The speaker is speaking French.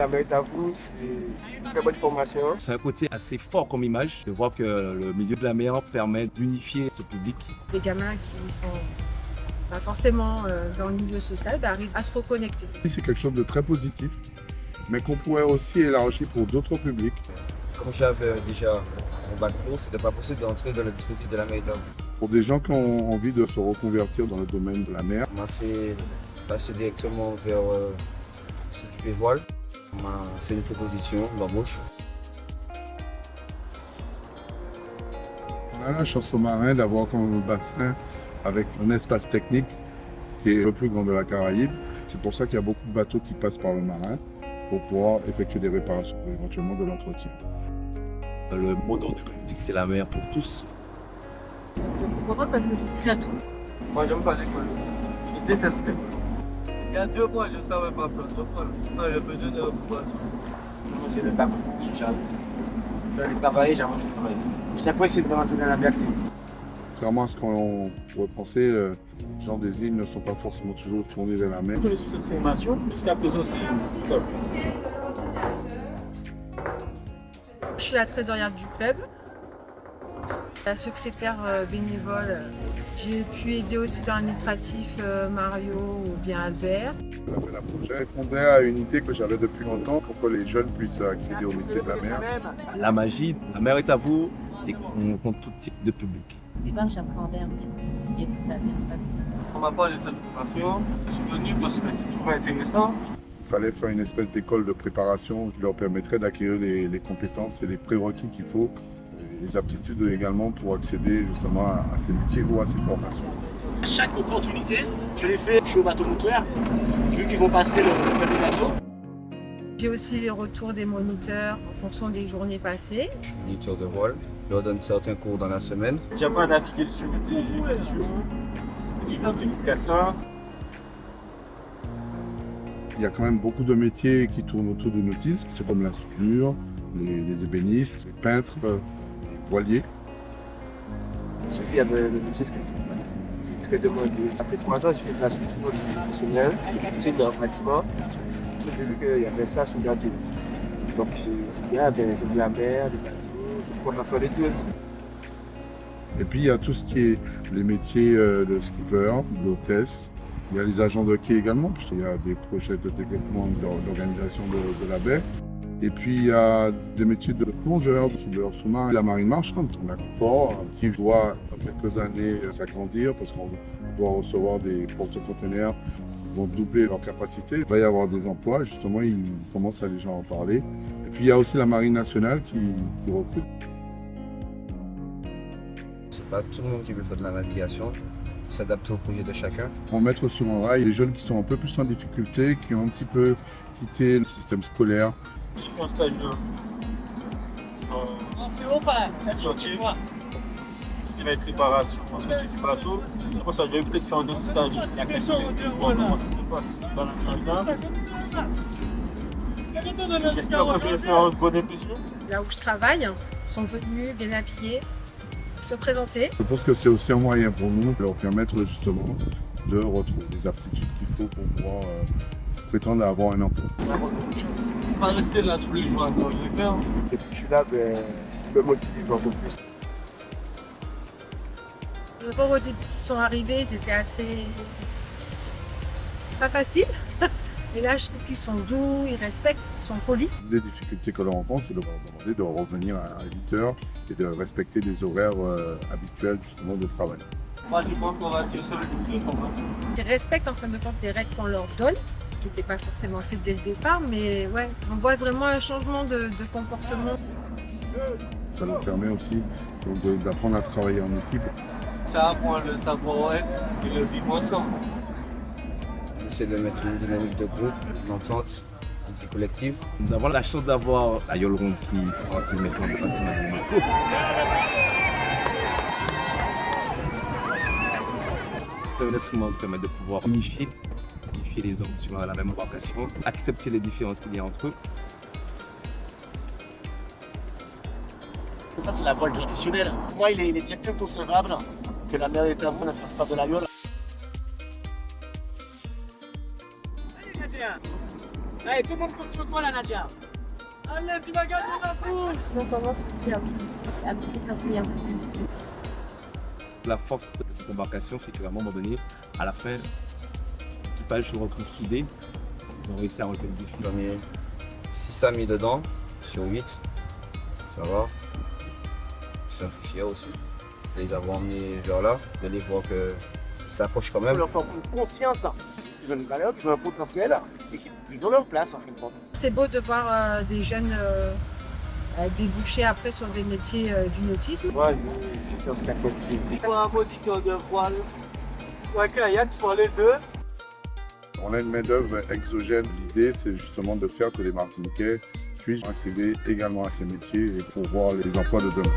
La mer est à vous, c'est une très bonne formation. C'est un côté assez fort comme image de voir que le milieu de la mer permet d'unifier ce public. Les gamins qui sont pas forcément dans le milieu social arrivent à se reconnecter. C'est quelque chose de très positif, mais qu'on pourrait aussi élargir pour d'autres publics. Comme j'avais déjà mon bac pro, c'était pas possible d'entrer dans le dispositif de la mer est à vous. Pour des gens qui ont envie de se reconvertir dans le domaine de la mer, On m'a fait passer directement vers CQP Voile. On m'a fait une proposition d'embauche. on a la chance au marin d'avoir comme bassin avec un espace technique qui est le plus grand de la Caraïbe. C'est pour ça qu'il y a beaucoup de bateaux qui passent par le marin pour pouvoir effectuer des réparations, éventuellement de l'entretien. Le mot d'ordre du politique, c'est la mer pour tous. Je suis contente parce que je touche à tout. Moi, j'aime pas l'école. Je déteste l'école. Il y a 2 mois, je ne savais pas faire l'école. Non, j'ai besoin de recouvrement. Moi, c'est le bac. J'allais travailler, j'ai envie de travailler. J'étais pressé de rentrer dans la vie active. Contrairement à ce qu'on pourrait penser, les gens des îles ne sont pas forcément toujours tournés vers la mer. Je suis cette formation, jusqu'à présent c'est top. Je suis la trésorière du club, la secrétaire bénévole. J'ai pu aider aussi dans l'administratif Mario ou bien Albert. L'appel à projet répondait à une idée que j'avais depuis longtemps pour que les jeunes puissent accéder au métier de la mer. La magie, la mer est à vous, c'est qu'on compte tout type de public. Au départ, j'appréhendais un petit peu aussi ce que ça allait se passer. On m'a parlé de cette formation. Je suis venu parce que c'est toujours intéressant. Il fallait faire une espèce d'école de préparation qui leur permettrait d'acquérir les compétences et les prérequis qu'il faut, les aptitudes également pour accéder justement à ces métiers ou à ces formations. À chaque opportunité, je l'ai fait, je suis au bateau moteur, vu qu'ils vont passer le permis bateau. J'ai aussi les retours des moniteurs en fonction des journées passées. Je suis moniteur de voile. Je leur donne certains cours dans la semaine. J'apprends à naviguer sur des multiplicateurs. Il y a quand même beaucoup de métiers qui tournent autour du nautisme, c'est comme la soudure, les ébénistes, les peintres, les voiliers. Il y avait le métier que je fais. Très demandé. Ça fait 3 ans que je fais de la soudure au lycée professionnel, c'est dans le bâtiment. J'ai vu qu'il y avait ça sous gâteau. Donc j'ai dit, j'ai vu la mer, les bateaux, on va faire les deux. Et puis il y a tout ce qui est les métiers de skipper, d'hôtesse. Il y a les agents de quai également, puisqu'il y a des projets de développement d'organisation de la baie. Et puis il y a des métiers de plongeur, de soudeur sous-marin, la marine marchande, on a le port qui doit dans quelques années s'agrandir parce qu'on doit recevoir des porte-conteneurs qui vont doubler leur capacité. Il va y avoir des emplois, justement, ils commencent à les gens en parler. Et puis il y a aussi la marine nationale qui recrute. C'est pas tout le monde qui veut faire de la navigation. Il faut s'adapter au projet de chacun. On mettre sur un rail les jeunes qui sont un peu plus en difficulté, qui ont un petit peu quitté le système scolaire. J'ai fait un stage chantier. Il va être réparation. Parce que j'ai du bateau. Après ça, je vais peut-être faire un autre stage. Il y a quelque chose voir comment ça se passe dans la navigation. J'espère que je vais faire une bonne impression. Là où je travaille, ils sont venus bien habillés, se présenter. Je pense que c'est aussi un moyen pour nous de leur permettre justement de retrouver les aptitudes qu'il faut pour pouvoir prétendre avoir un emploi. On va rester là tous les jours à les faire. Et puis je suis là, je me motive un peu plus. Au début, ils sont arrivés, c'était assez pas facile. Mais là, je trouve qu'ils sont doux, ils respectent, ils sont polis. Une des difficultés que l'on rencontre, c'est de leur demander de revenir à 8 heures et de respecter les horaires habituels justement de travail. Moi, je pense qu'on va dire ça le coup. Ils respectent en fin de compte les règles qu'on leur donne, qui n'étaient pas forcément faites dès le départ, mais ouais, on voit vraiment un changement de comportement. Ça leur permet aussi d'apprendre à travailler en équipe. Ça apprend le savoir-être et le vivre ensemble. J'essaie de mettre une dynamique de groupe, une entente, une vie collective. Nous avons la chance d'avoir la Yole Ronde qui fait partie maintenant du patrimoine de l'UNESCO. C'est un instrument qui permet de pouvoir unifier les hommes sur la même embarcation, accepter les différences qu'il y a entre eux. Ça c'est la voile traditionnelle. Moi il était inconcevable que la mer est à vous ne fasse pas de la Yole. Allez, tout le monde compte sur toi, là, Nadia. Allez, tu vas gagner ma pousse. Ils ont tendance aussi à petit peu passer un peu plus. La force de cette embarcation, c'est qu'à un moment donné, à la fin, l'équipage se retrouve soudé parce qu'ils ont réussi à relever le défi. J'en ai 6 amis dedans, sur 8. Ça va. Je suis un peu fier aussi de les avoir emmenés vers là, de les voir qu'ils s'approchent quand Il même. faut leur faire prendre conscience. Ils ont une valeur, ils ont un potentiel et ils ont leur place, en fin de compte. C'est beau de voir des jeunes déboucher après sur des métiers du nautisme. Moi, j'ai fait un scaffold. Pour un moniteur de voile, pour un kayak, il faut les deux. On a une main-d'œuvre exogène. L'idée, c'est justement de faire que les Martiniquais puissent accéder également à ces métiers et pour voir les emplois de demain.